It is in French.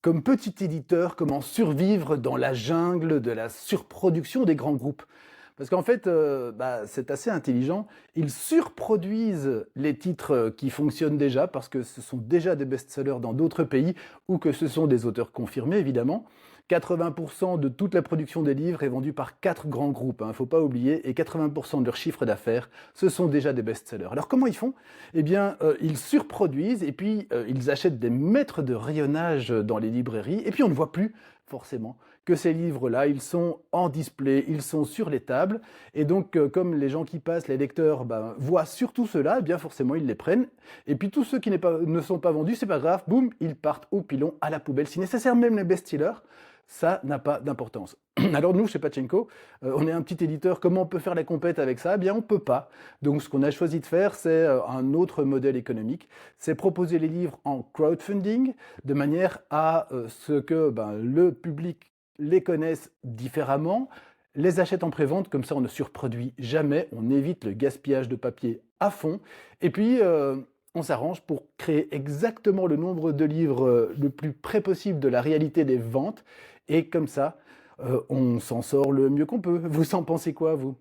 Comme petit éditeur, comment survivre dans la jungle de la surproduction des grands groupes? Parce qu'en fait, c'est assez intelligent. Ils surproduisent les titres qui fonctionnent déjà, parce que ce sont déjà des best-sellers dans d'autres pays, ou que ce sont des auteurs confirmés, évidemment. 80% de toute la production des livres est vendue par 4 grands groupes, hein, faut pas oublier, et 80% de leur chiffre d'affaires, ce sont déjà des best-sellers. Alors comment ils font? Eh bien, ils surproduisent, et puis ils achètent des mètres de rayonnage dans les librairies, et puis on ne voit plus, forcément, que ces livres-là, ils sont en display, ils sont sur les tables, et donc comme les gens qui passent, les lecteurs, voient surtout cela, eh bien forcément ils les prennent, et puis tous ceux qui ne sont pas vendus, c'est pas grave, boum, ils partent au pilon, à la poubelle. Si nécessaire, même les best-sellers, ça n'a pas d'importance. Alors nous, chez Pachenko, on est un petit éditeur, comment on peut faire la compète avec ça? Eh bien on peut pas. Donc ce qu'on a choisi de faire, c'est un autre modèle économique, c'est proposer les livres en crowdfunding, de manière à ce que le public les connaisse différemment, les achète en prévente, comme ça on ne surproduit jamais, on évite le gaspillage de papier à fond, et puis on s'arrange pour créer exactement le nombre de livres le plus près possible de la réalité des ventes, et comme ça, on s'en sort le mieux qu'on peut. Vous en pensez quoi, vous?